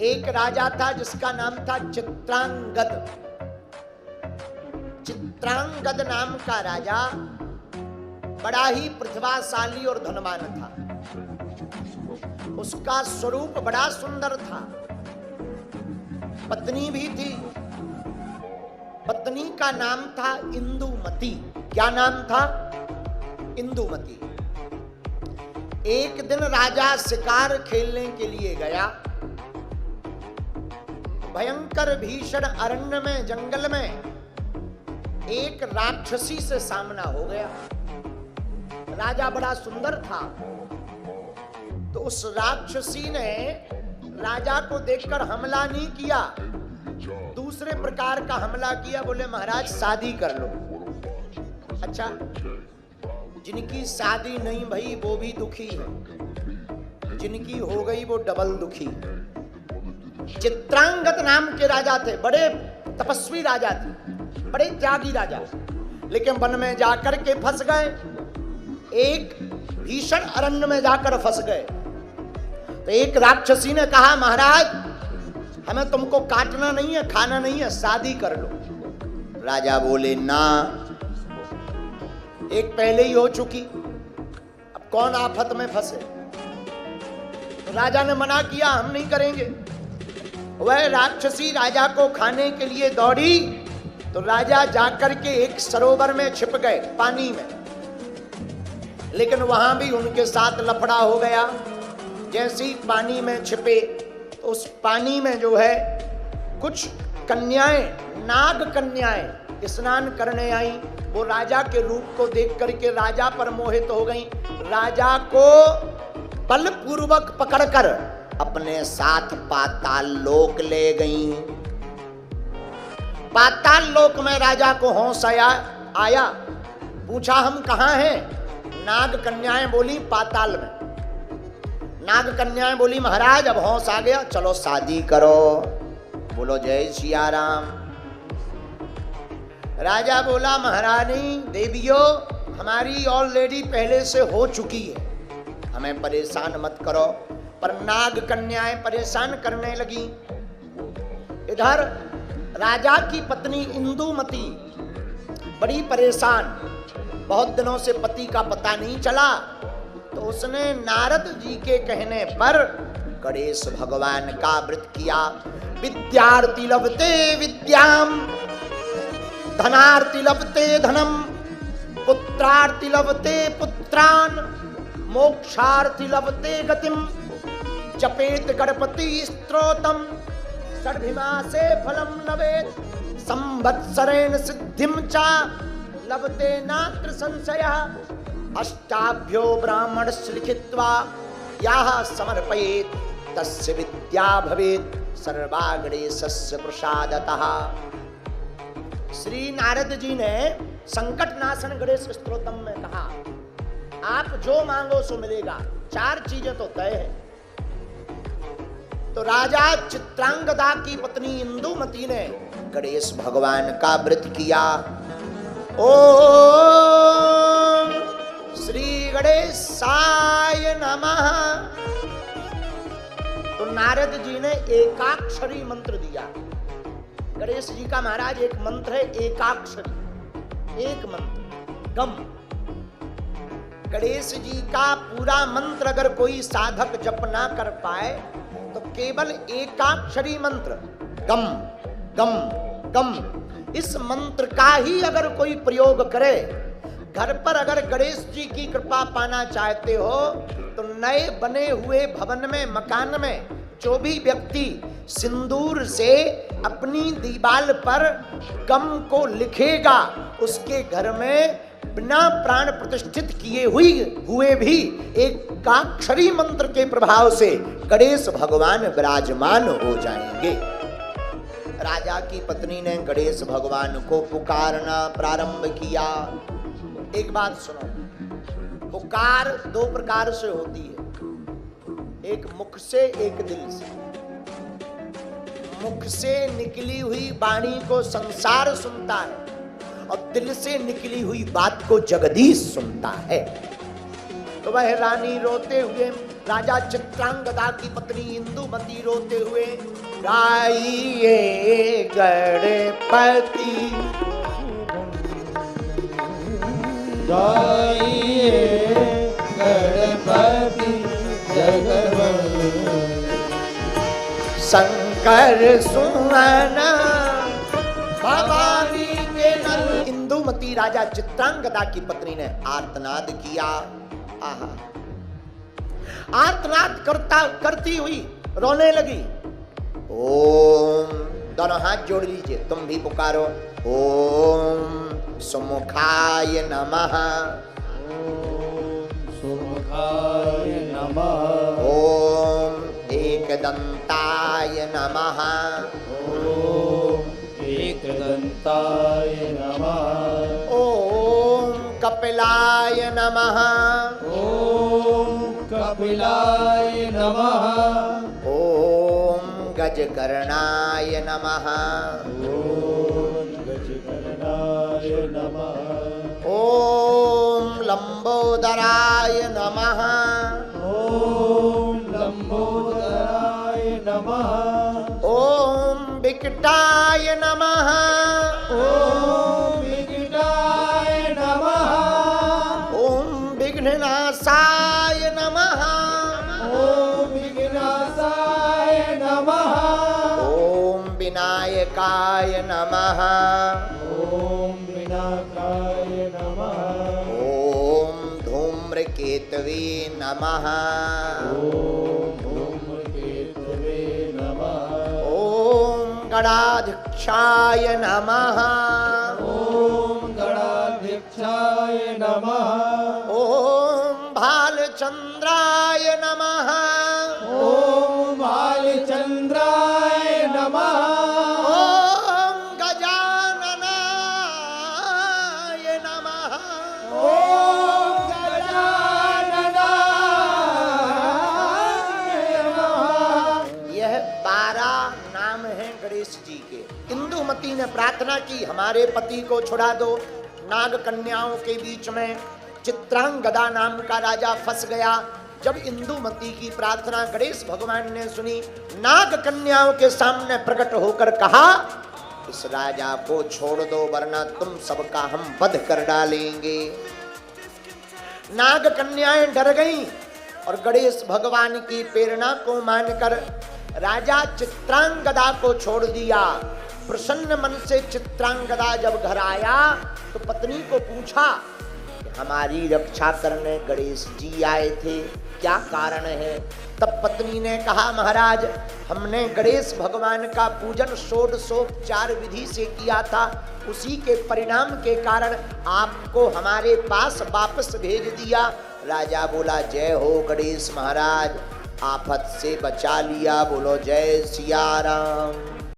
एक राजा था जिसका नाम था चित्रांगद। चित्रांगद नाम का राजा बड़ा ही प्रतिभाशाली और धनवान था। उसका स्वरूप बड़ा सुंदर था। पत्नी भी थी। पत्नी का नाम था इंदुमती। क्या नाम था? इंदुमती। एक दिन राजा शिकार खेलने के लिए गया। भयंकर भीषण अरण्य में, जंगल में एक राक्षसी से सामना हो गया। राजा बड़ा सुंदर था, तो उस राक्षसी ने राजा को देखकर हमला नहीं किया, दूसरे प्रकार का हमला किया। बोले महाराज शादी कर लो। अच्छा, जिनकी शादी नहीं भई वो भी दुखी है, जिनकी हो गई वो डबल दुखी है। चित्रांगद नाम के राजा थे, बड़े तपस्वी राजा थे, बड़े त्यागी राजा, लेकिन वन में जाकर के फंस गए। एक भीषण अरण्य में जाकर फंस गए। तो एक राक्षसी ने कहा महाराज हमें तुमको काटना नहीं है, खाना नहीं है, शादी कर लो। राजा बोले ना, एक पहले ही हो चुकी, अब कौन आफत में फंसे। तो राजा ने मना किया, हम नहीं करेंगे। वह राक्षसी राजा को खाने के लिए दौड़ी, तो राजा जाकर के एक सरोवर में छिप गए, पानी में। लेकिन वहां भी उनके साथ लफड़ा हो गया। जैसे ही पानी में छिपे तो उस पानी में जो है कुछ कन्याएं, नाग कन्याएं स्नान करने आई। वो राजा के रूप को देख करके राजा पर मोहित हो गई। राजा को बलपूर्वक पकड़कर अपने साथ पाताल लोक ले गई। पाताल लोक में राजा को होश आया। पूछा हम कहाँ हैं? नाग कन्याएं बोली पाताल में। नाग कन्याएं बोली महाराज अब होश आ गया, चलो शादी करो। बोलो जय सिया राम। राजा बोला महारानी देवियों हमारी ऑलरेडी पहले से हो चुकी है, हमें परेशान मत करो। पर नाग कन्याएं परेशान करने लगी। इधर राजा की पत्नी इंदुमती बड़ी परेशान, बहुत दिनों से पति का पता नहीं चला। तो उसने नारद जी के कहने पर गणेश भगवान का व्रत किया। विद्यार्थी लभते विद्याम, धनार्थी लभते धनम, पुत्रार्थी लभते पुत्रान, मोक्षार्थी लभते गतिम, जपेत गणपति स्तोत्रम, षड्भिमासे फलम लभेत, संवत्सरेण सिद्धिं च लभते नात्र संशयः। अष्टाभ्यो ब्राह्मणस्य लिखित्वा याः समर्पयेत् तस्य विद्या भवेत् सर्वा गणेशस्य प्रसादतः। श्री नारद जी ने संकट नाशन गणेश स्तोत्रम में कहा आप जो मांगो सो मिलेगा। 4 चीजें तो तय है। तो राजा चित्रांगदा की पत्नी इंदुमती ने गणेश भगवान का व्रत किया। ओम श्री गणेशाय नमः। तो नारद जी ने एकाक्षरी मंत्र दिया। गणेश जी का महाराज एक मंत्र है एकाक्षरी, एक मंत्र गम। गणेश जी का पूरा मंत्र अगर कोई साधक जप ना कर पाए तो केवल एकाक्षरी मंत्र गम गम गम, इस मंत्र का ही अगर कोई प्रयोग करे, घर पर अगर गणेश जी की कृपा पाना चाहते हो तो नए बने हुए भवन में, मकान में जो भी व्यक्ति सिंदूर से अपनी दीवार पर गम को लिखेगा उसके घर में बिना प्राण प्रतिष्ठित किए हुए भी एकाक्षरी मंत्र के प्रभाव से गणेश भगवान विराजमान हो जाएंगे। राजा की पत्नी ने गणेश भगवान को पुकारना प्रारंभ किया। एक बात सुनो, पुकार 2 प्रकार से होती है, एक मुख से एक दिल से। मुख से निकली हुई वाणी को संसार सुनता है और दिल से निकली हुई बात को जगदीश सुनता है। तो वह रानी रोते हुए राजा चित्रांगदा की पत्नी इंदुमती रोते हुए, गाइए गणपति, गाइए गणपति जगवंदन, शंकर सुमन भवानी के नल। इंदुमती राजा चित्रांगदा की पत्नी ने आर्तनाद किया। आहा, आर्तनाद करती हुई रोने लगी। ओम, दोनों हाथ जोड़ लीजिए, तुम भी पुकारो। ओम सुमुखाय नमः, सुमुखाय नमः, ओम एकदंताय नमः, ओम एकदंताय नमः, ओम कपिलाय नमः, ओम कपिलाय नमः, ओम गजकर्णाय नमः, ओम गजकर्णाय नमः, ओम लंबोदराय नमः, ओम लंबोदराय नमः, ओम विकटाय नमः, ओम विकटाय नमः, ओम विघ्ननाशाय नमः, ओम विघ्ननाशाय नमः, ओम विनायकाय नमः, ओम विनायकाय नमः, ओम धूम्रकेतवे नमः, ओम धूमकेतवे नमः, ओम गणाध्यक्षाय नमः, ओम गणाध्यक्षाय नमः, ओम भालचंद्राय नमः, ओम भालचंद्राय नमः, ओम गजाननाय नमः, ओम गजाननाय नमः। यह 12 नाम हैं गणेश जी के। इंदुमती ने प्रार्थना की, हमारे पति को छुड़ा दो। नाग कन्याओं के बीच में चित्रांगदा नाम का राजा फंस गया। जब इंदुमती की प्रार्थना गणेश भगवान ने सुनी, नाग कन्याओं के सामने प्रकट होकर कहा, इस राजा को छोड़ दो वरना तुम सबका हम वध कर डालेंगे। नाग कन्याएं डर गईं और गणेश भगवान की प्रेरणा को मानकर राजा चित्रांगदा को छोड़ दिया। प्रसन्न मन से चित्रांगदा जब घर आया तो पत्नी को पूछा कि हमारी रक्षा करने गणेश जी आए थे, क्या कारण है? तब पत्नी ने कहा, महाराज हमने गणेश भगवान का पूजन षोडशोपचार विधि से किया था, उसी के परिणाम के कारण आपको हमारे पास वापस भेज दिया। राजा बोला, जय हो गणेश महाराज, आफत से बचा लिया। बोलो जय सिया राम।